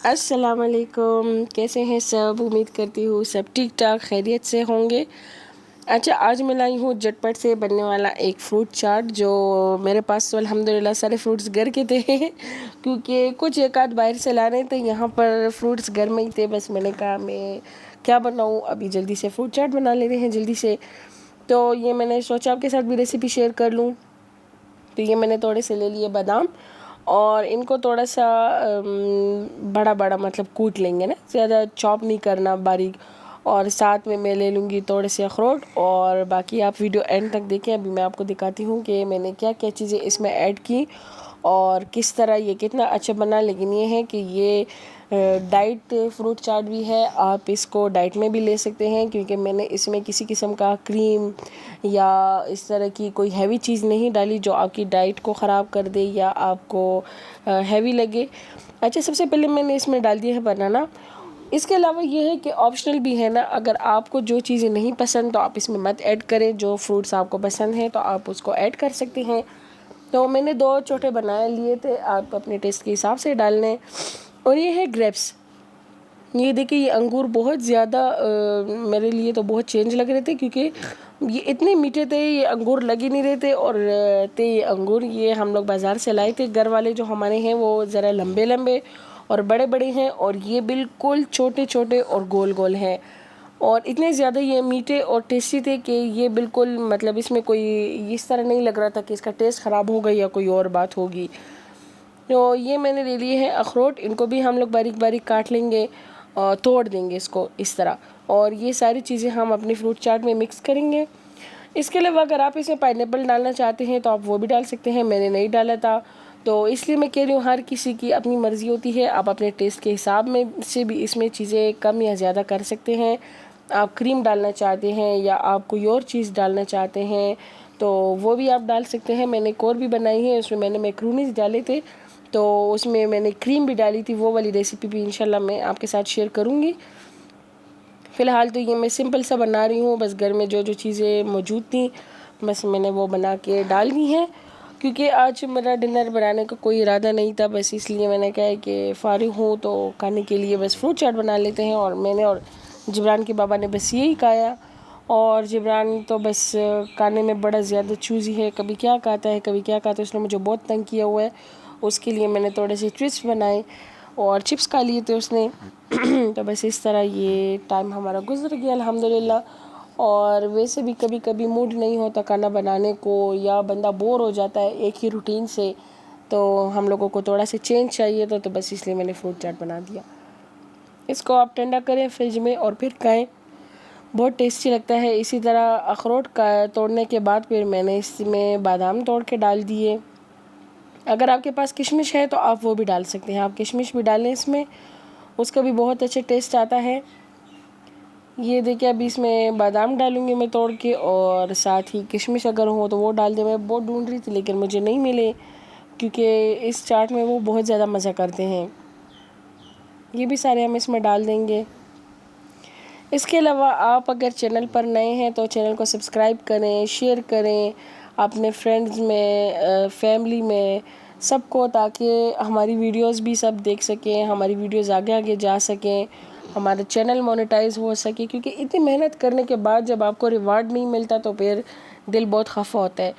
अस्सलाम वालेकुम। कैसे हैं सब? उम्मीद करती हूँ सब ठीक ठाक खैरियत से होंगे। अच्छा, आज मैं लाई हूँ झटपट से बनने वाला एक फ्रूट चाट। जो मेरे पास तो अल्हम्दुलिल्लाह सारे फ्रूट्स घर के थे क्योंकि कुछ एक आध बाहर से लाने थे। यहाँ पर फ्रूट्स घर में ही थे। बस मैंने कहा मैं क्या बनाऊँ, अभी जल्दी से फ्रूट चाट बना लेते हैं जल्दी से। तो ये मैंने सोचा आपके साथ भी रेसिपी शेयर कर लूँ। तो ये मैंने थोड़े से ले लिए बादाम और इनको थोड़ा सा बड़ा बड़ा मतलब कूट लेंगे ना, ज़्यादा चॉप नहीं करना बारीक। और साथ में मैं ले लूँगी थोड़े से अखरोट। और बाकी आप वीडियो एंड तक देखें। अभी मैं आपको दिखाती हूँ कि मैंने क्या क्या चीज़ें इसमें ऐड की और किस तरह ये कितना अच्छा बना। लेकिन ये है कि ये डाइट फ्रूट चाट भी है, आप इसको डाइट में भी ले सकते हैं क्योंकि मैंने इसमें किसी किस्म का क्रीम या इस तरह की कोई हैवी चीज़ नहीं डाली जो आपकी डाइट को ख़राब कर दे या आपको हैवी लगे। अच्छा, सबसे पहले मैंने इसमें डाल दिया है बनाना। इसके अलावा ये है कि ऑप्शनल भी है ना, अगर आपको जो चीज़ें नहीं पसंद तो आप इसमें मत ऐड करें। जो फ्रूट्स आपको पसंद हैं तो आप उसको ऐड कर सकते हैं। तो मैंने 2 छोटे बनाए लिए थे, आप अपने टेस्ट के हिसाब से डाल लें। और ये है ग्रेप्स। ये देखिए, ये अंगूर बहुत ज़्यादा मेरे लिए तो बहुत चेंज लग रहे थे क्योंकि ये इतने मीठे थे, ये अंगूर लग ही नहीं रहे थे। और ये अंगूर ये हम लोग बाज़ार से लाए थे। घर वाले जो हमारे हैं वो ज़रा लंबे लंबे और बड़े बड़े हैं और ये बिल्कुल छोटे छोटे और गोल गोल हैं। और इतने ज़्यादा ये मीठे और टेस्टी थे कि ये बिल्कुल मतलब इसमें कोई इस तरह नहीं लग रहा था कि इसका टेस्ट ख़राब हो गई या कोई और बात होगी। तो ये मैंने ले लिए हैं अखरोट, इनको भी हम लोग बारीक बारीक काट लेंगे और तोड़ देंगे इसको इस तरह। और ये सारी चीज़ें हम अपनी फ्रूट चाट में मिक्स करेंगे। इसके अलावा अगर आप इसमें पाइनएप्पल डालना चाहते हैं तो आप वो भी डाल सकते हैं, मैंने नहीं डाला था। तो इसलिए मैं कह रही हूँ हर किसी की अपनी मर्ज़ी होती है, आप अपने टेस्ट के हिसाब में से भी इसमें चीज़ें कम या ज़्यादा कर सकते हैं। आप क्रीम डालना चाहते हैं या आप कोई और चीज़ डालना चाहते हैं तो वो भी आप डाल सकते हैं। मैंने एक और भी बनाई है, उसमें मैंने मैक्रोनीज डाले थे तो उसमें मैंने क्रीम भी डाली थी। वो वाली रेसिपी भी इंशाल्लाह मैं आपके साथ शेयर करूँगी। फ़िलहाल तो ये मैं सिंपल सा बना रही हूँ, बस घर में जो जो चीज़ें मौजूद थी बस मैंने वो बना के डाल दी हैं। क्योंकि आज मेरा डिनर बनाने का कोई इरादा नहीं था, बस इसलिए मैंने कहा है कि फ़ारिग हूँ तो खाने के लिए बस फ्रूट चाट बना लेते हैं। और मैंने और जिब्रान के बाबा ने बस यही खाया। और जिब्रान तो बस खाने में बड़ा ज़्यादा चूज़ी है, कभी क्या खाता है कभी क्या खाता है, उसने मुझे बहुत तंग किया हुआ है। उसके लिए मैंने थोड़े से ट्विस्ट बनाए और चिप्स खा लिए थे उसने तो बस इस तरह ये टाइम हमारा गुजर गया अल्हम्दुलिल्लाह। और वैसे भी कभी कभी मूड नहीं होता खाना बनाने को या बंदा बोर हो जाता है एक ही रूटीन से, तो हम लोगों को थोड़ा सा चेंज चाहिए तो बस इसलिए मैंने फ्रूट चाट बना दिया। इसको आप ठंडा करें फ्रिज में और फिर खाएं, बहुत टेस्टी लगता है। इसी तरह अखरोट का तोड़ने के बाद फिर मैंने इसमें बादाम तोड़ के डाल दिए। अगर आपके पास किशमिश है तो आप वो भी डाल सकते हैं, आप किशमिश भी डालें इसमें, उसका भी बहुत अच्छा टेस्ट आता है। ये देखिए, अभी इसमें बादाम डालूंगी मैं तोड़ के और साथ ही किशमिश अगर हो तो वो डाल दे। मैं बहुत ढूंढ रही थी लेकिन मुझे नहीं मिले क्योंकि इस चाट में वो बहुत ज़्यादा मज़ा करते हैं। ये भी सारे हम इसमें डाल देंगे। इसके अलावा आप अगर चैनल पर नए हैं तो चैनल को सब्सक्राइब करें, शेयर करें अपने फ्रेंड्स में, फैमिली में सबको, ताकि हमारी वीडियोस भी सब देख सकें, हमारी वीडियोस आगे आगे जा सकें, हमारा चैनल मोनेटाइज हो सके। क्योंकि इतनी मेहनत करने के बाद जब आपको रिवार्ड नहीं मिलता तो फिर दिल बहुत खफा होता है।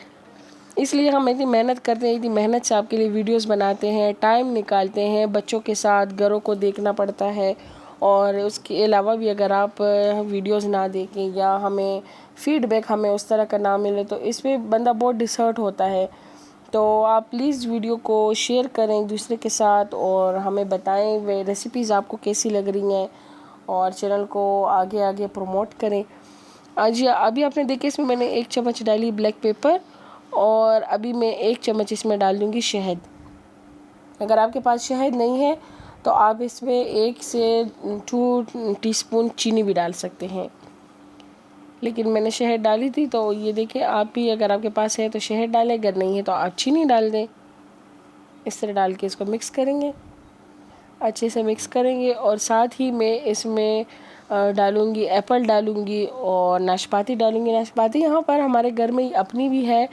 इसलिए हम इतनी मेहनत करते हैं, इतनी मेहनत से आपके लिए वीडियोस बनाते हैं, टाइम निकालते हैं, बच्चों के साथ घरों को देखना पड़ता है। और उसके अलावा भी अगर आप वीडियोस ना देखें या हमें फीडबैक हमें उस तरह का ना मिले तो इसमें बंदा बहुत डिसहर्ट होता है। तो आप प्लीज़ वीडियो को शेयर करें एक दूसरे के साथ और हमें बताएं वे रेसिपीज़ आपको कैसी लग रही हैं और चैनल को आगे आगे प्रमोट करें। आज अभी आपने देखे इसमें मैंने 1 चम्मच डाली ब्लैक पेपर और अभी मैं 1 चम्मच इसमें डाल दूँगी शहद। अगर आपके पास शहद नहीं है तो आप इसमें 1 से 2 टीस्पून चीनी भी डाल सकते हैं, लेकिन मैंने शहद डाली थी। तो ये देखिए, आप भी अगर आपके पास है तो शहद डालें, अगर नहीं है तो आप चीनी डाल दें। इस तरह डाल के इसको मिक्स करेंगे, अच्छे से मिक्स करेंगे। और साथ ही मैं इसमें डालूँगी एप्पल डालूँगी और नाशपाती डालूँगी। नाशपाती यहाँ पर हमारे घर में ही अपनी भी है,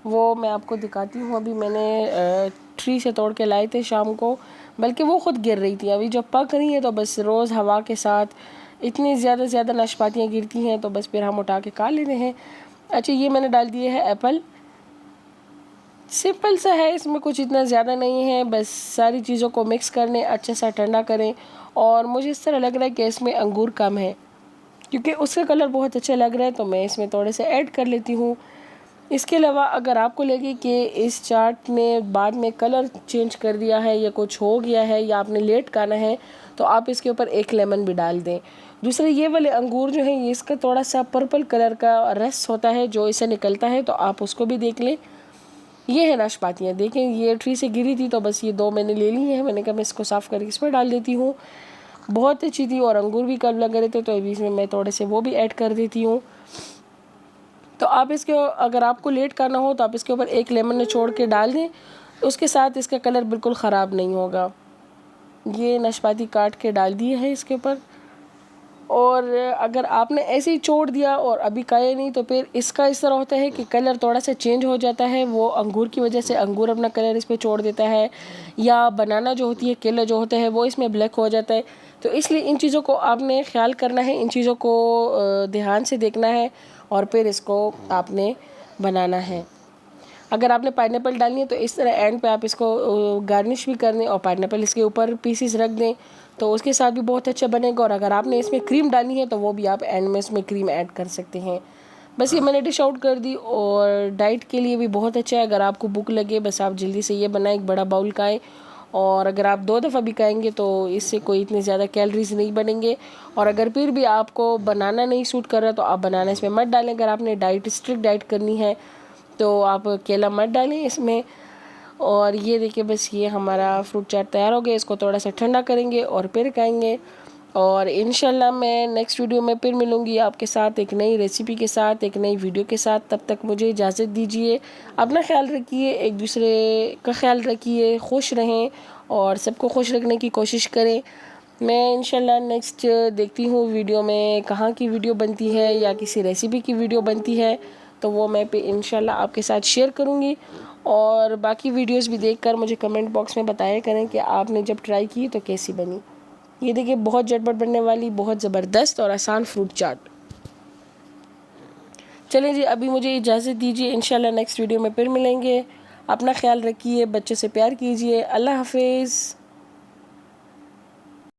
वो मैं आपको दिखाती हूँ। अभी मैंने ट्री से तोड़ के लाए थे शाम को, बल्कि वो ख़ुद गिर रही थी। अभी जब पक रही है तो बस रोज़ हवा के साथ इतनी ज़्यादा नाशपातियाँ गिरती हैं, तो बस फिर हम उठा के खा लेते हैं। अच्छा, ये मैंने डाल दिए है एप्पल। सिंपल सा है, इसमें कुछ इतना ज़्यादा नहीं है, बस सारी चीज़ों को मिक्स कर लें, अच्छे सा ठंडा करें। और मुझे इस तरह लग रहा है कि इसमें अंगूर कम है, क्योंकि उसका कलर बहुत अच्छा लग रहा है, तो मैं इसमें थोड़े से ऐड कर लेती हूँ। इसके अलावा अगर आपको लगे कि इस चाट ने बाद में कलर चेंज कर दिया है या कुछ हो गया है या आपने लेट खाना है, तो आप इसके ऊपर एक लेमन भी डाल दें। दूसरे ये वाले अंगूर जो हैं, ये इसका थोड़ा सा पर्पल कलर का रस होता है जो इसे निकलता है, तो आप उसको भी देख लें। ये है नाशपातियाँ, देखें ये ट्री से गिरी थी, तो बस ये 2 मैंने ले ली हैं। मैंने कहा मैं इसको साफ़ करके इसमें डाल देती हूँ। बहुत अच्छी थी, और अंगूर भी कम लग रहे थे, तो अभी इसमें मैं थोड़े से वो भी ऐड कर देती हूँ। तो आप इसके, अगर आपको लेट करना हो तो आप इसके ऊपर एक लेमन निचोड़ के डाल दें, उसके साथ इसका कलर बिल्कुल ख़राब नहीं होगा। ये नाशपाती काट के डाल दिए है इसके ऊपर। और अगर आपने ऐसे ही छोड़ दिया और अभी खाया नहीं, तो फिर इसका इस तरह होता है कि कलर थोड़ा सा चेंज हो जाता है। वो अंगूर की वजह से अंगूर अपना कलर इस पर छोड़ देता है, या बनाना जो होती है, केला जो होता है, वो इसमें ब्लैक हो जाता है। तो इसलिए इन चीज़ों को आपने ख्याल करना है, इन चीज़ों को ध्यान से देखना है, और फिर इसको आपने बनाना है। अगर आपने पाइनएप्पल डालनी है तो इस तरह एंड पे आप इसको गार्निश भी कर दें और पाइनएप्पल इसके ऊपर पीसीस रख दें, तो उसके साथ भी बहुत अच्छा बनेगा। और अगर आपने इसमें क्रीम डालनी है तो वो भी आप एंड में इसमें क्रीम ऐड कर सकते हैं। बस ये मैंने डिश आउट कर दी, और डाइट के लिए भी बहुत अच्छा है। अगर आपको भूख लगे, बस आप जल्दी से ये बनाएं, एक बड़ा बाउल खाएं, और अगर आप 2 दफ़ा भी खाएंगे तो इससे कोई इतने ज़्यादा कैलोरीज नहीं बनेंगे। और अगर फिर भी आपको बनाना नहीं सूट कर रहा तो आप बनाना इसमें मत डालें। अगर आपने स्ट्रिक्ट डाइट करनी है तो आप केला मत डालें इसमें। और ये देखिए, बस ये हमारा फ्रूट चाट तैयार हो गया। इसको थोड़ा सा ठंडा करेंगे और फिर खाएंगे। और इंशाल्लाह मैं नेक्स्ट वीडियो में फिर मिलूँगी आपके साथ एक नई रेसिपी के साथ, एक नई वीडियो के साथ। तब तक मुझे इजाज़त दीजिए। अपना ख्याल रखिए, एक दूसरे का ख्याल रखिए, खुश रहें और सबको खुश रखने की कोशिश करें। मैं इंशाल्लाह नेक्स्ट देखती हूँ वीडियो में कहाँ की वीडियो बनती है या किसी रेसिपी की वीडियो बनती है, तो वो मैं पे इंशाल्लाह आपके साथ शेयर करूँगी। और बाकी वीडियोस भी देखकर मुझे कमेंट बॉक्स में बताया करें कि आपने जब ट्राई की तो कैसी बनी। ये देखिए, बहुत झटपट बनने वाली, बहुत ज़बरदस्त और आसान फ्रूट चाट। चलें जी, अभी मुझे इजाज़त दीजिए। इंशाल्लाह नेक्स्ट वीडियो में फिर मिलेंगे। अपना ख्याल रखिए, बच्चों से प्यार कीजिए। अल्लाह हाफिज़।